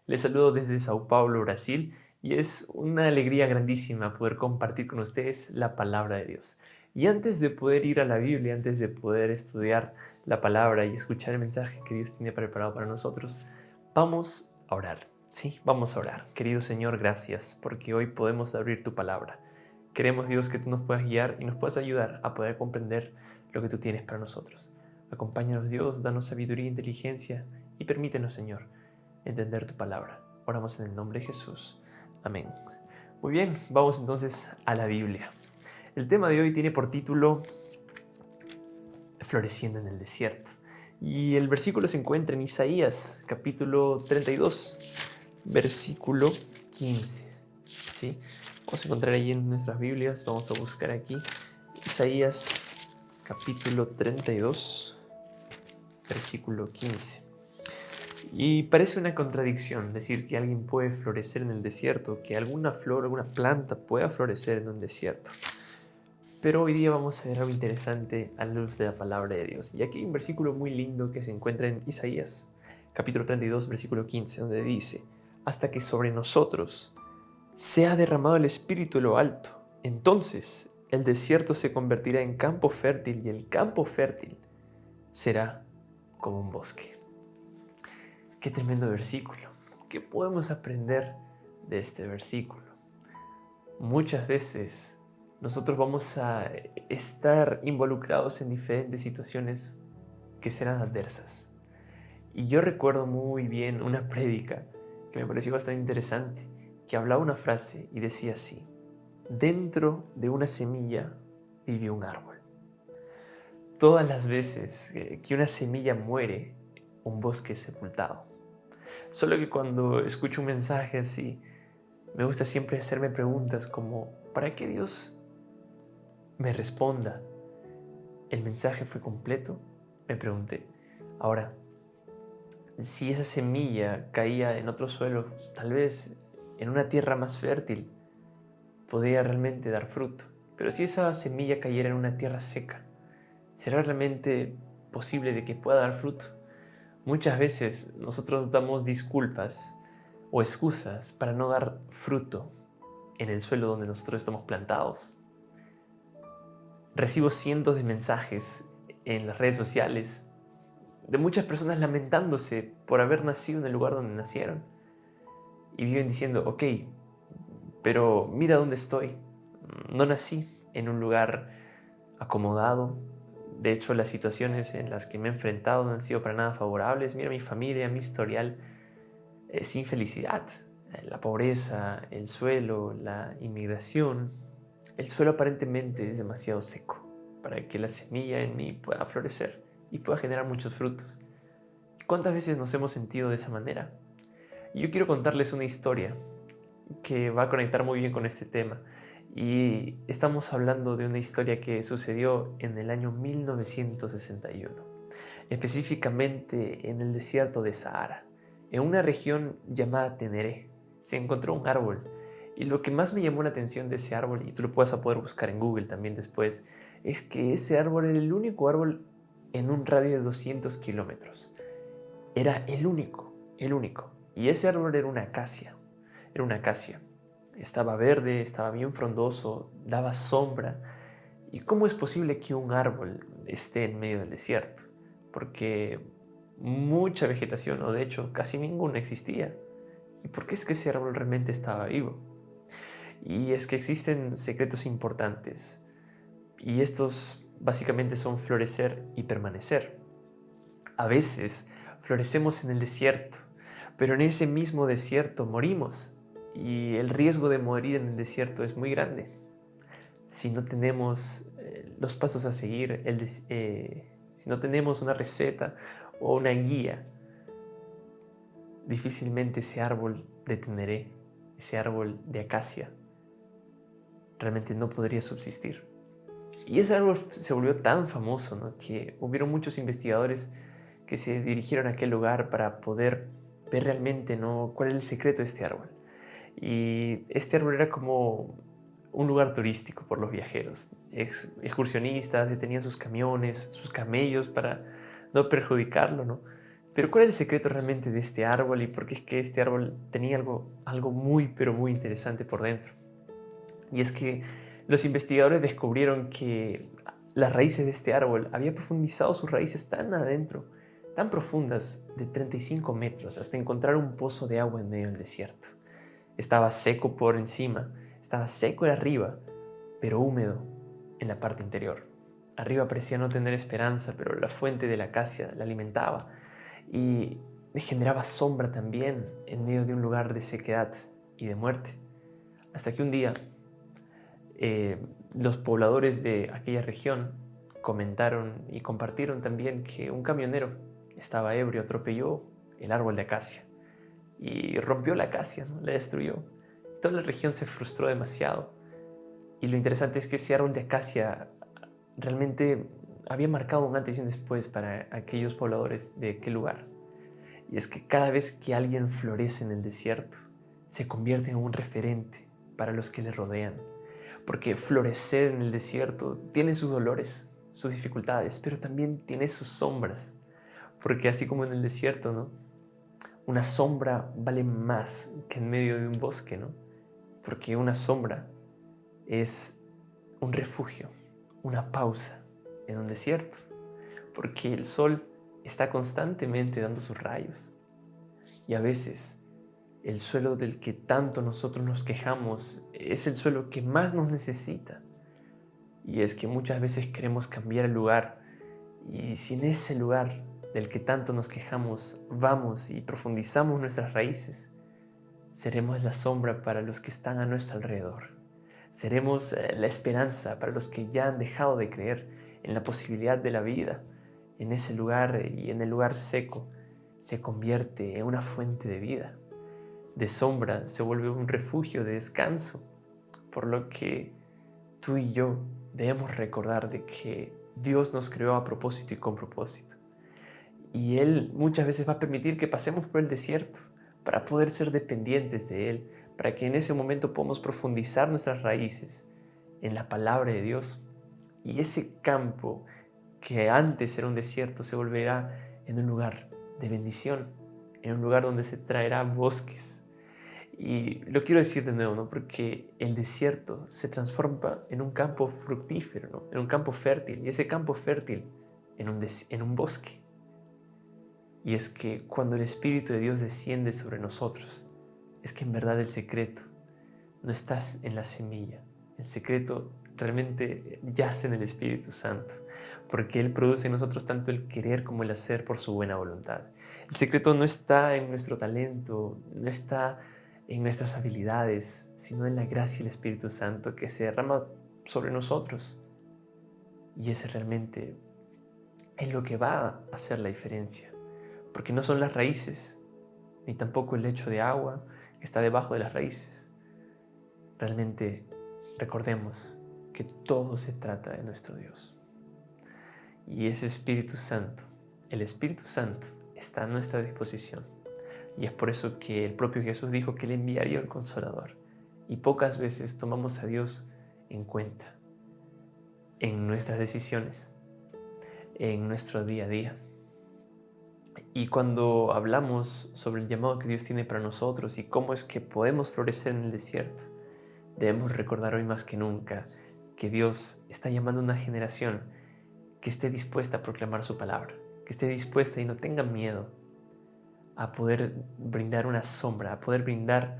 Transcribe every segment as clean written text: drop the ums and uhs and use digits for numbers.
Les saludo desde Sao Paulo, Brasil, y es una alegría grandísima poder compartir con ustedes la palabra de Dios. Y antes de poder ir a la Biblia, antes de poder estudiar la palabra y escuchar el mensaje que Dios tiene preparado para nosotros, vamos a orar. Sí, vamos a orar. Querido Señor, gracias porque hoy podemos abrir tu palabra. Queremos, Dios, que tú nos puedas guiar y nos puedas ayudar a poder comprender lo que tú tienes para nosotros. Acompáñanos, Dios, danos sabiduría e inteligencia y permítenos, Señor, entender tu palabra. Oramos en el nombre de Jesús. Amén. Muy bien, vamos entonces a la Biblia. El tema de hoy tiene por título Floreciendo en el desierto. Y el versículo se encuentra en Isaías, capítulo 32, versículo 15. ¿Sí? Vamos a encontrar ahí en nuestras Biblias, vamos a buscar aquí Isaías, capítulo 32, versículo 15. Y parece una contradicción decir que alguien puede florecer en el desierto, que alguna flor, alguna planta pueda florecer en un desierto. Pero hoy día vamos a ver algo interesante a la luz de la palabra de Dios. Y aquí hay un versículo muy lindo que se encuentra en Isaías, capítulo 32, versículo 15, donde dice: hasta que sobre nosotros sea derramado el Espíritu de lo alto, entonces el desierto se convertirá en campo fértil y el campo fértil será como un bosque. Qué tremendo versículo. ¿Qué podemos aprender de este versículo? Muchas veces nosotros vamos a estar involucrados en diferentes situaciones que serán adversas. Y yo recuerdo muy bien una prédica que me pareció bastante interesante, que hablaba una frase y decía así: dentro de una semilla vive un árbol. Todas las veces que una semilla muere, un bosque es sepultado. Solo que cuando escucho un mensaje así, me gusta siempre hacerme preguntas como: ¿para qué Dios me responda? ¿El mensaje fue completo? Me pregunté. Ahora, si esa semilla caía en otro suelo, tal vez en una tierra más fértil, podría realmente dar fruto. Pero si esa semilla cayera en una tierra seca, ¿será realmente posible de que pueda dar fruto? Muchas veces nosotros damos disculpas o excusas para no dar fruto en el suelo donde nosotros estamos plantados. Recibo cientos de mensajes en las redes sociales de muchas personas lamentándose por haber nacido en el lugar donde nacieron y viven diciendo: ok, pero mira dónde estoy. No nací en un lugar acomodado. De hecho, las situaciones en las que me he enfrentado no han sido para nada favorables. Mira mi familia, mi historial, sin felicidad. La pobreza, el suelo, la inmigración. El suelo aparentemente es demasiado seco para que la semilla en mí pueda florecer y pueda generar muchos frutos. ¿Cuántas veces nos hemos sentido de esa manera? Yo quiero contarles una historia que va a conectar muy bien con este tema. Y estamos hablando de una historia que sucedió en el año 1961, específicamente en el desierto de Sahara, en una región llamada Teneré. Se encontró un árbol y lo que más me llamó la atención de ese árbol, y tú lo puedes poder buscar en Google también después, es que ese árbol era el único árbol en un radio de 200 kilómetros. Era el único, el único. Y ese árbol era una acacia. Era una acacia. Estaba verde, estaba bien frondoso, daba sombra. ¿Y cómo es posible que un árbol esté en medio del desierto? Porque mucha vegetación, o de hecho casi ninguna, existía. ¿Y por qué es que ese árbol realmente estaba vivo? Y es que existen secretos importantes. Y estos básicamente son florecer y permanecer. A veces florecemos en el desierto, pero en ese mismo desierto morimos. Y el riesgo de morir en el desierto es muy grande. Si no tenemos los pasos a seguir, si no tenemos una receta o una guía, difícilmente ese árbol de Teneré, ese árbol de acacia, realmente no podría subsistir. Y ese árbol se volvió tan famoso, ¿no?, que hubieron muchos investigadores que se dirigieron a aquel lugar para poder ver realmente, ¿no?, cuál es el secreto de este árbol. Y este árbol era como un lugar turístico por los viajeros. Excursionistas detenían sus camiones, sus camellos para no perjudicarlo, ¿no? Pero ¿cuál era el secreto realmente de este árbol y por qué es que este árbol tenía algo muy, pero muy interesante por dentro? Y es que los investigadores descubrieron que las raíces de este árbol había profundizado sus raíces tan adentro, tan profundas, de 35 metros, hasta encontrar un pozo de agua en medio del desierto. Estaba seco por encima, estaba seco de arriba, pero húmedo en la parte interior. Arriba parecía no tener esperanza, pero la fuente de la acacia la alimentaba y generaba sombra también en medio de un lugar de sequedad y de muerte. Hasta que un día los pobladores de aquella región comentaron y compartieron también que un camionero estaba ebrio, atropelló el árbol de acacia y rompió la acacia, ¿no? La destruyó. Toda la región se frustró demasiado. Y lo interesante es que ese árbol de acacia realmente había marcado un antes y un después para aquellos pobladores de aquel lugar. Y es que cada vez que alguien florece en el desierto, se convierte en un referente para los que le rodean. Porque florecer en el desierto tiene sus dolores, sus dificultades, pero también tiene sus sombras. Porque así como en el desierto, ¿no? Una sombra vale más que en medio de un bosque, ¿no? Porque una sombra es un refugio, una pausa en un desierto. Porque el sol está constantemente dando sus rayos. Y a veces el suelo del que tanto nosotros nos quejamos es el suelo que más nos necesita. Y es que muchas veces queremos cambiar el lugar y si en ese lugar del que tanto nos quejamos vamos y profundizamos nuestras raíces, seremos la sombra para los que están a nuestro alrededor. Seremos la esperanza para los que ya han dejado de creer en la posibilidad de la vida. En ese lugar y en el lugar seco se convierte en una fuente de vida. De sombra se vuelve un refugio de descanso, por lo que tú y yo debemos recordar de que Dios nos creó a propósito y con propósito. Y Él muchas veces va a permitir que pasemos por el desierto para poder ser dependientes de Él, para que en ese momento podamos profundizar nuestras raíces en la palabra de Dios. Y ese campo que antes era un desierto se volverá en un lugar de bendición, en un lugar donde se traerá bosques. Y lo quiero decir de nuevo, ¿no? Porque el desierto se transforma en un campo fructífero, ¿no? En un campo fértil, y ese campo fértil en un bosque. Y es que cuando el Espíritu de Dios desciende sobre nosotros, es que en verdad el secreto no está en la semilla. El secreto realmente yace en el Espíritu Santo, porque Él produce en nosotros tanto el querer como el hacer por su buena voluntad. El secreto no está en nuestro talento, no está en nuestras habilidades, sino en la gracia del Espíritu Santo que se derrama sobre nosotros. Y ese realmente es lo que va a hacer la diferencia, porque no son las raíces, ni tampoco el lecho de agua que está debajo de las raíces. Realmente recordemos que todo se trata de nuestro Dios. Y ese Espíritu Santo, el Espíritu Santo, está a nuestra disposición. Y es por eso que el propio Jesús dijo que le enviaría el Consolador. Y pocas veces tomamos a Dios en cuenta en nuestras decisiones, en nuestro día a día. Y cuando hablamos sobre el llamado que Dios tiene para nosotros y cómo es que podemos florecer en el desierto, debemos recordar hoy más que nunca que Dios está llamando a una generación que esté dispuesta a proclamar su palabra, que esté dispuesta y no tenga miedo a poder brindar una sombra, a poder brindar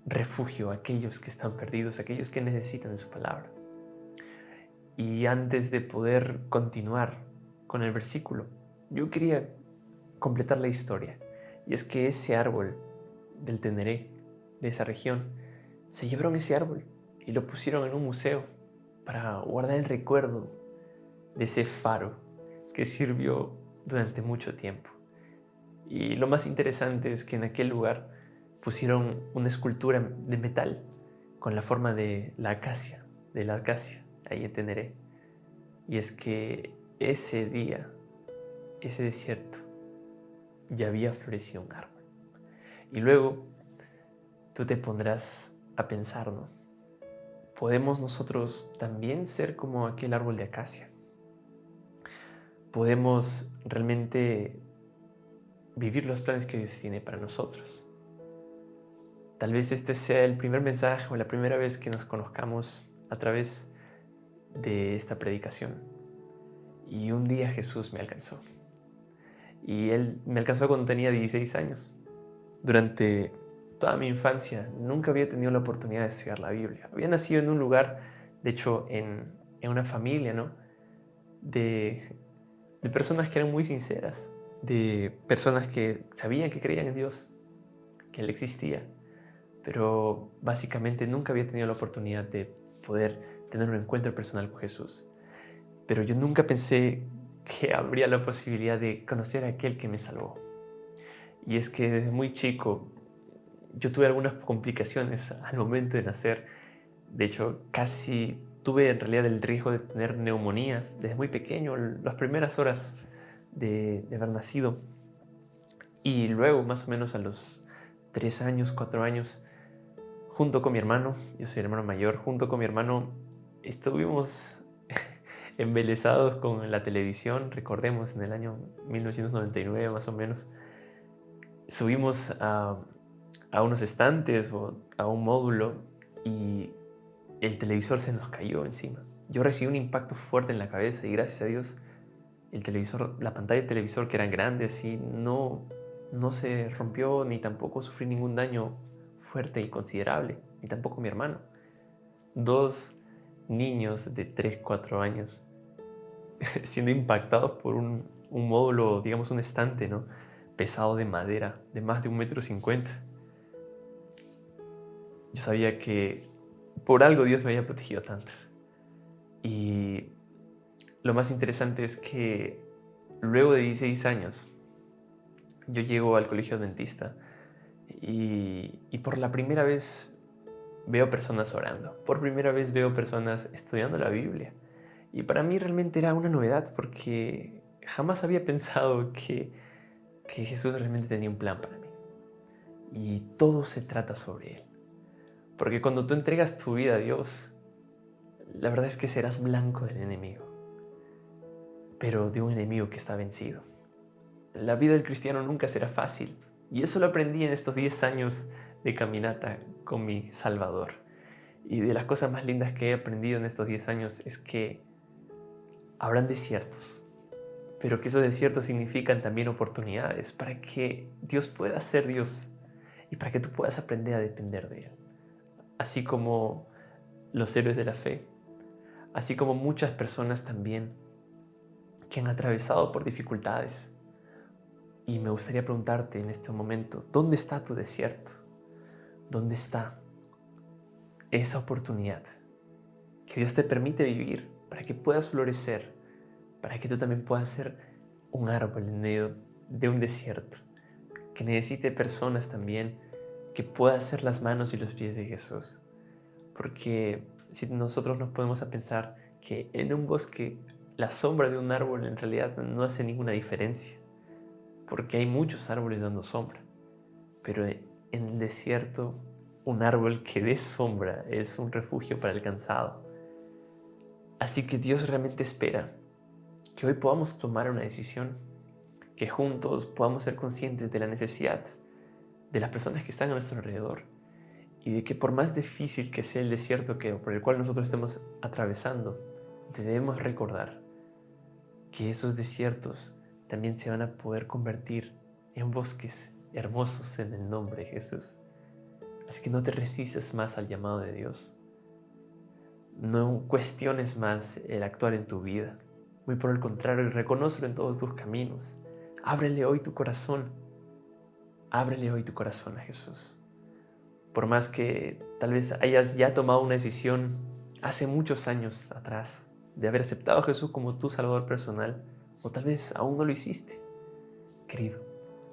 refugio a aquellos que están perdidos, a aquellos que necesitan de su palabra. Y antes de poder continuar con el versículo, yo quería completar la historia. Y es que ese árbol del Teneré, de esa región, se llevaron ese árbol y lo pusieron en un museo para guardar el recuerdo de ese faro que sirvió durante mucho tiempo. Y lo más interesante es que en aquel lugar pusieron una escultura de metal con la forma de la acacia, ahí en Teneré. Y es que ese día, ese desierto, ya había florecido un árbol. Y luego tú te pondrás a pensar, ¿no? ¿Podemos nosotros también ser como aquel árbol de acacia? ¿Podemos realmente vivir los planes que Dios tiene para nosotros. Tal vez este sea el primer mensaje o la primera vez que nos conozcamos a través de esta predicación. Y un día Jesús me alcanzó. Y Él me alcanzó cuando tenía 16 años. Durante toda mi infancia nunca había tenido la oportunidad de estudiar la Biblia. Había nacido en un lugar, de hecho en una familia, ¿no? de personas que eran muy sinceras, de personas que sabían que creían en Dios, que Él existía. Pero básicamente nunca había tenido la oportunidad de poder tener un encuentro personal con Jesús. Pero yo nunca pensé que habría la posibilidad de conocer a aquel que me salvó. Y es que desde muy chico yo tuve algunas complicaciones al momento de nacer. De hecho, casi tuve en realidad el riesgo de tener neumonía desde muy pequeño, las primeras horas de haber nacido. Y luego, más o menos a los 3 años, 4 años, junto con mi hermano, yo soy el hermano mayor, junto con mi hermano estuvimos embelesados con la televisión. Recordemos, en el año 1999 más o menos, subimos a unos estantes o a un módulo y el televisor se nos cayó encima. Yo recibí un impacto fuerte en la cabeza y gracias a Dios el televisor, la pantalla del televisor, que era grande así, no se rompió, ni tampoco sufrí ningún daño fuerte y considerable, ni tampoco mi hermano. 2 niños de 3, 4 años siendo impactados por un módulo, digamos un estante, ¿no? Pesado de madera, de más de 1,50 m. Yo sabía que por algo Dios me había protegido tanto. Y lo más interesante es que luego de 16 años, yo llego al colegio adventista y por la primera vez veo personas orando. Por primera vez veo personas estudiando la Biblia. Y para mí realmente era una novedad porque jamás había pensado que Jesús realmente tenía un plan para mí. Y todo se trata sobre Él. Porque cuando tú entregas tu vida a Dios, la verdad es que serás blanco del enemigo. Pero de un enemigo que está vencido. La vida del cristiano nunca será fácil. Y eso lo aprendí en estos 10 años de caminata con mi Salvador. Y de las cosas más lindas que he aprendido en estos 10 años es que habrán desiertos, pero que esos desiertos significan también oportunidades para que Dios pueda ser Dios y para que tú puedas aprender a depender de Él. Así como los héroes de la fe, así como muchas personas también que han atravesado por dificultades. Y me gustaría preguntarte en este momento, ¿dónde está tu desierto? ¿Dónde está esa oportunidad que Dios te permite vivir para que puedas florecer, para que tú también puedas ser un árbol en medio de un desierto, que necesite personas también que puedan ser las manos y los pies de Jesús? Porque si nosotros nos ponemos a pensar que en un bosque la sombra de un árbol en realidad no hace ninguna diferencia, porque hay muchos árboles dando sombra, pero en el desierto un árbol que dé sombra es un refugio para el cansado. Así que Dios realmente espera que hoy podamos tomar una decisión, que juntos podamos ser conscientes de la necesidad de las personas que están a nuestro alrededor y de que por más difícil que sea el desierto por el cual nosotros estemos atravesando, debemos recordar que esos desiertos también se van a poder convertir en bosques hermosos en el nombre de Jesús. Así que no te resistas más al llamado de Dios. No cuestiones más el actuar en tu vida. Muy por el contrario, reconócelo en todos tus caminos. Ábrele hoy tu corazón. Ábrele hoy tu corazón a Jesús. Por más que tal vez hayas ya tomado una decisión hace muchos años atrás de haber aceptado a Jesús como tu Salvador personal, o tal vez aún no lo hiciste. Querido,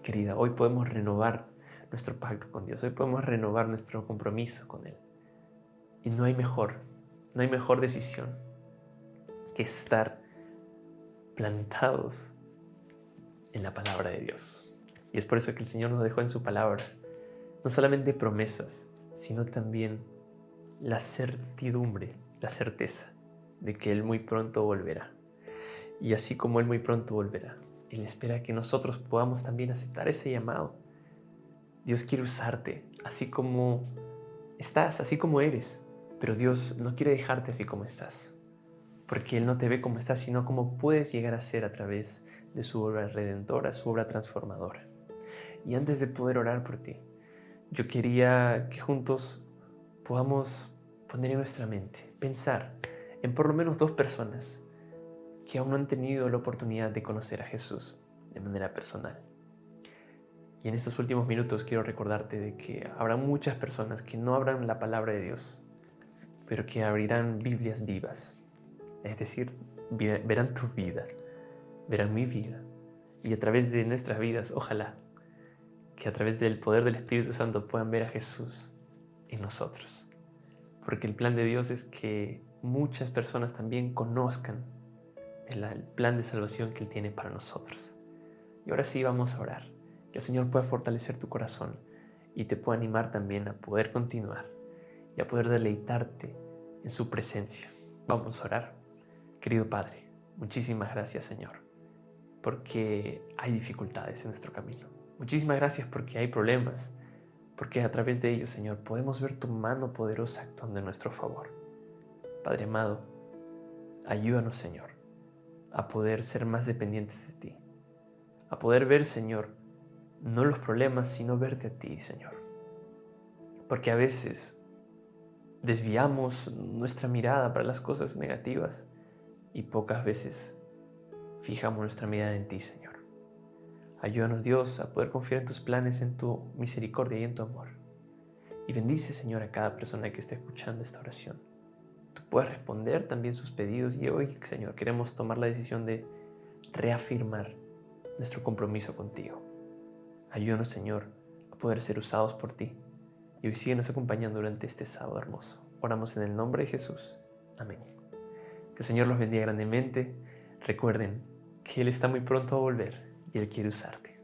querida, hoy podemos renovar nuestro pacto con Dios. Hoy podemos renovar nuestro compromiso con Él. Y no hay mejor decisión que estar plantados en la palabra de Dios. Y es por eso que el Señor nos dejó en su palabra no solamente promesas, sino también la certidumbre, la certeza de que Él muy pronto volverá. Y así como Él muy pronto volverá, Él espera que nosotros podamos también aceptar ese llamado. Dios quiere usarte así como estás, así como eres. Pero Dios no quiere dejarte así como estás. Porque Él no te ve como estás, sino como puedes llegar a ser a través de su obra redentora, su obra transformadora. Y antes de poder orar por ti, yo quería que juntos podamos poner en nuestra mente, pensar en por lo menos 2 personas que aún no han tenido la oportunidad de conocer a Jesús de manera personal. Y en estos últimos minutos quiero recordarte de que habrá muchas personas que no abran la palabra de Dios, pero que abrirán Biblias vivas. Es decir, verán tu vida, verán mi vida. Y a través de nuestras vidas, ojalá, que a través del poder del Espíritu Santo puedan ver a Jesús en nosotros. Porque el plan de Dios es que muchas personas también conozcan el plan de salvación que Él tiene para nosotros. Y ahora sí vamos a orar. Que el Señor pueda fortalecer tu corazón y te pueda animar también a poder continuar y a poder deleitarte en su presencia. Vamos a orar. Querido Padre, muchísimas gracias, Señor, porque hay dificultades en nuestro camino. Muchísimas gracias porque hay problemas, porque a través de ellos, Señor, podemos ver tu mano poderosa actuando en nuestro favor. Padre amado, ayúdanos, Señor, a poder ser más dependientes de ti, a poder ver, Señor, no los problemas, sino verte a ti, Señor. Porque a veces desviamos nuestra mirada para las cosas negativas y pocas veces fijamos nuestra mirada en ti, Señor. Ayúdanos, Dios, a poder confiar en tus planes, en tu misericordia y en tu amor. Y bendice, Señor, a cada persona que esté escuchando esta oración. Tú puedes responder también sus pedidos y hoy, Señor, queremos tomar la decisión de reafirmar nuestro compromiso contigo. Ayúdanos, Señor, a poder ser usados por ti. Y hoy síguenos acompañando durante este sábado hermoso. Oramos en el nombre de Jesús. Amén. Que el Señor los bendiga grandemente. Recuerden que Él está muy pronto a volver y Él quiere usarte.